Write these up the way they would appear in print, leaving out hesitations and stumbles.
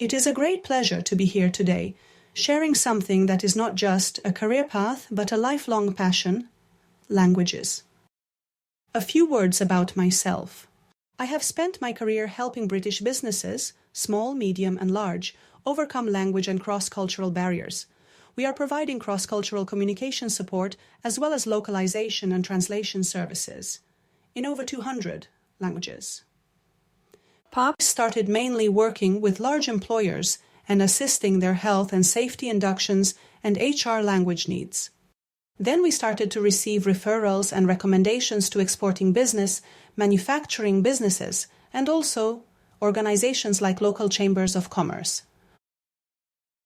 It is a great pleasure to be here today, sharing something that is not just a career path but a lifelong passion: languages. A few words about myself. I have spent my career helping British businesses, small, medium and large, overcome language and cross-cultural barriers. We are providing cross-cultural communication support as well as localization and translation services in over 200 languages. PAB started mainly working with large employers and assisting their health and safety inductions and HR language needs. Then we started to receive referrals and recommendations to exporting business, manufacturing businesses, and also organizations like local chambers of commerce.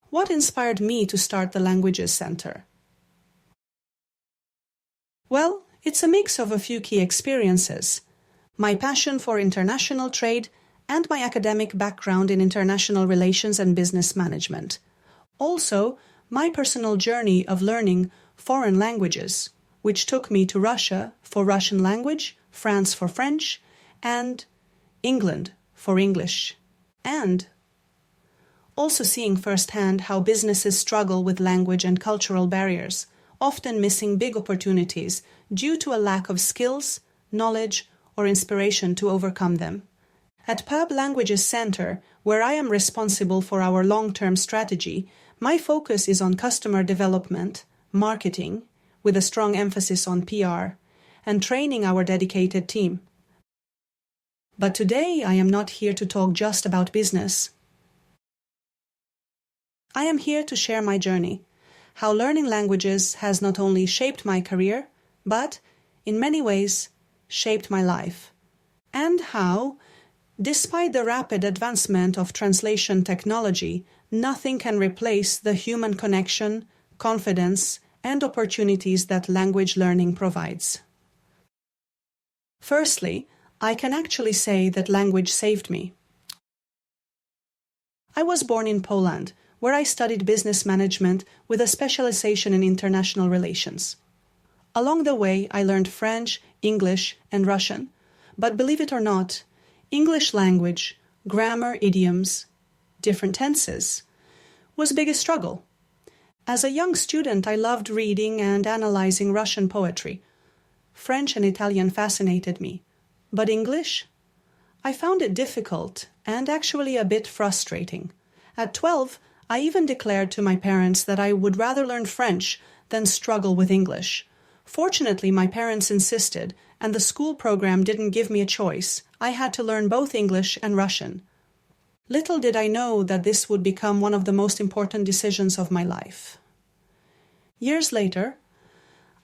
What inspired me to start the Languages Center? Well, it's a mix of a few key experiences: my passion for international trade and my academic background in international relations and business management. Also, my personal journey of learning foreign languages, which took me to Russia for Russian language, France for French, and England for English. And also seeing firsthand how businesses struggle with language and cultural barriers, often missing big opportunities due to a lack of skills, knowledge, or inspiration to overcome them. At PAB Languages Center, where I am responsible for our long-term strategy, my focus is on customer development, marketing, with a strong emphasis on PR, and training our dedicated team. But today I am not here to talk just about business. I am here to share my journey, how learning languages has not only shaped my career, but, in many ways, shaped my life, and how, despite the rapid advancement of translation technology, nothing can replace the human connection, confidence, and opportunities that language learning provides. Firstly, I can actually say that language saved me. I was born in Poland, where I studied business management with a specialization in international relations. Along the way, I learned French, English, and Russian, but believe it or not, English language, grammar, idioms, different tenses, was the biggest struggle. As a young student, I loved reading and analyzing Russian poetry. French and Italian fascinated me, but English? I found it difficult and actually a bit frustrating. At 12, I even declared to my parents that I would rather learn French than struggle with English. Fortunately, my parents insisted, and the school program didn't give me a choice. I had to learn both English and Russian. Little did I know that this would become one of the most important decisions of my life. Years later,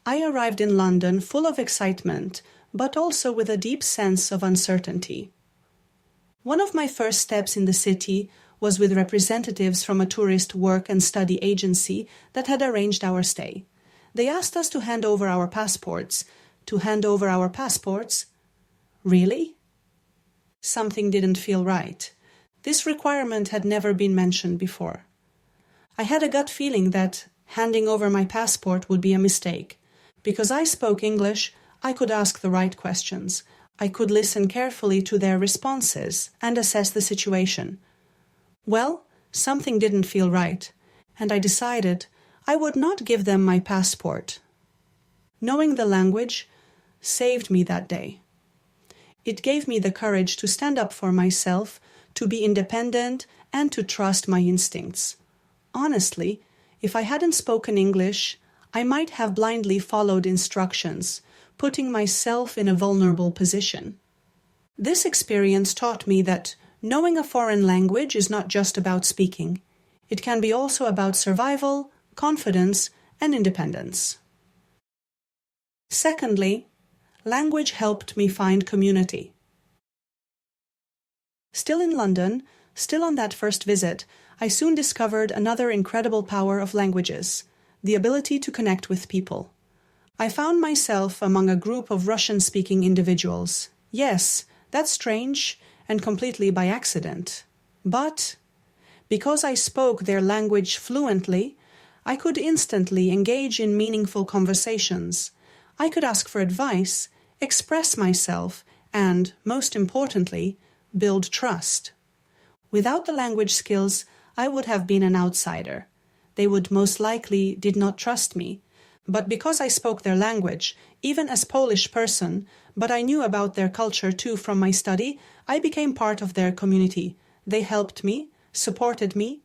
I arrived in London full of excitement, but also with a deep sense of uncertainty. One of my first steps in the city was with representatives from a tourist work and study agency that had arranged our stay. They asked us to hand over our passports. To hand over our passports? Really? Something didn't feel right. This requirement had never been mentioned before. I had a gut feeling that handing over my passport would be a mistake. Because I spoke English, I could ask the right questions. I could listen carefully to their responses and assess the situation. Well, something didn't feel right, and I decided I would not give them my passport. Knowing the language saved me that day. It gave me the courage to stand up for myself, to be independent, and to trust my instincts. Honestly, if I hadn't spoken English, I might have blindly followed instructions, putting myself in a vulnerable position. This experience taught me that knowing a foreign language is not just about speaking. It can be also about survival, confidence, and independence. Secondly, language helped me find community. Still in London, still on that first visit, I soon discovered another incredible power of languages, the ability to connect with people. I found myself among a group of Russian-speaking individuals. Yes, that's strange and completely by accident. But because I spoke their language fluently, I could instantly engage in meaningful conversations. I could ask for advice, express myself, and, most importantly, build trust. Without the language skills, I would have been an outsider. They would most likely did not trust me. But because I spoke their language, even as Polish person, but I knew about their culture too from my study, I became part of their community. They helped me, supported me,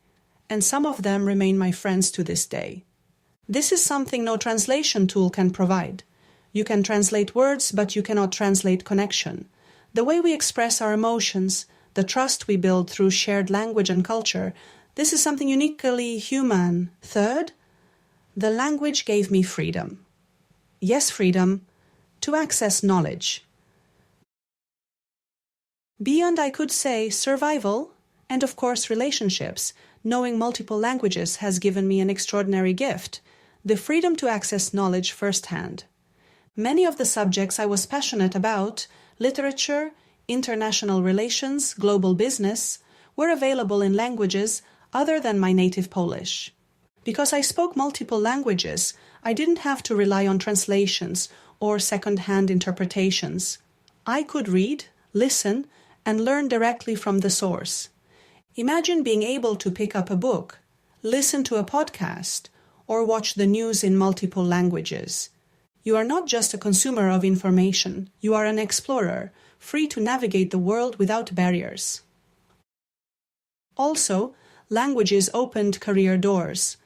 and some of them remain my friends to this day. This is something no translation tool can provide. You can translate words, but you cannot translate connection. The way we express our emotions, the trust we build through shared language and culture, this is something uniquely human. Third, the language gave me freedom. Yes, freedom to access knowledge. Beyond, I could say, survival and, of course, relationships, knowing multiple languages has given me an extraordinary gift, the freedom to access knowledge firsthand. Many of the subjects I was passionate about, literature, international relations, global business, were available in languages other than my native Polish. Because I spoke multiple languages, I didn't have to rely on translations or second-hand interpretations. I could read, listen, and learn directly from the source. Imagine being able to pick up a book, listen to a podcast, or watch the news in multiple languages. You are not just a consumer of information, you are an explorer, free to navigate the world without barriers. Also, languages opened career doors.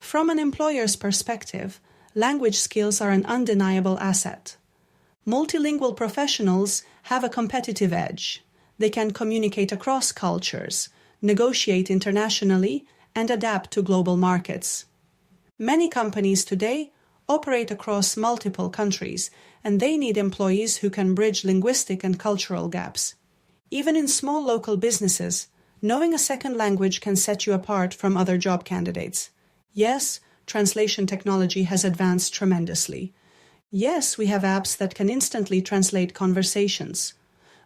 From an employer's perspective, language skills are an undeniable asset. Multilingual professionals have a competitive edge. They can communicate across cultures, negotiate internationally, and adapt to global markets. Many companies today operate across multiple countries, and they need employees who can bridge linguistic and cultural gaps. Even in small local businesses, knowing a second language can set you apart from other job candidates. Yes, translation technology has advanced tremendously. Yes, we have apps that can instantly translate conversations.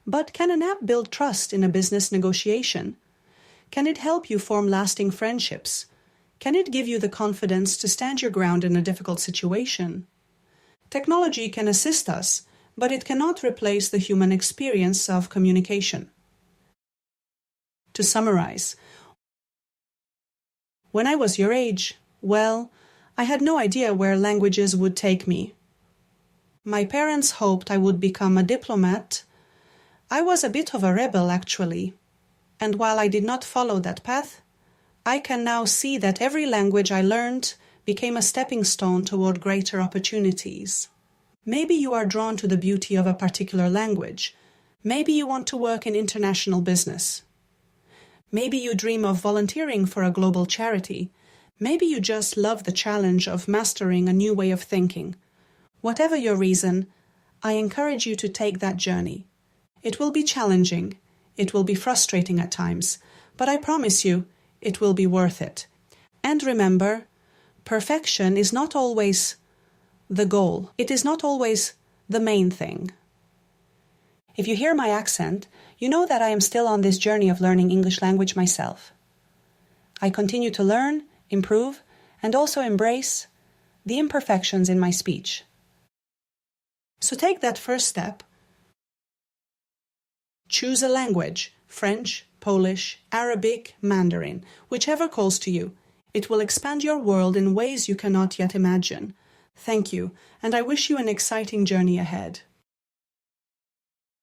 But can an app build trust in a business negotiation? Can it help you form lasting friendships? Can it give you the confidence to stand your ground in a difficult situation? Technology can assist us, but it cannot replace the human experience of communication. To summarize, when I was your age, well, I had no idea where languages would take me. My parents hoped I would become a diplomat. I was a bit of a rebel, actually. And while I did not follow that path, I can now see that every language I learned became a stepping stone toward greater opportunities. Maybe you are drawn to the beauty of a particular language. Maybe you want to work in international business. Maybe you dream of volunteering for a global charity. Maybe you just love the challenge of mastering a new way of thinking. Whatever your reason, I encourage you to take that journey. It will be challenging, it will be frustrating at times, but I promise you, it will be worth it. And remember, perfection is not always the goal. It is not always the main thing. If you hear my accent, you know that I am still on this journey of learning English language myself. I continue to learn, improve, and also embrace the imperfections in my speech. So take that first step. Choose a language, French, Polish, Arabic, Mandarin, whichever calls to you. It will expand your world in ways you cannot yet imagine. Thank you, and I wish you an exciting journey ahead.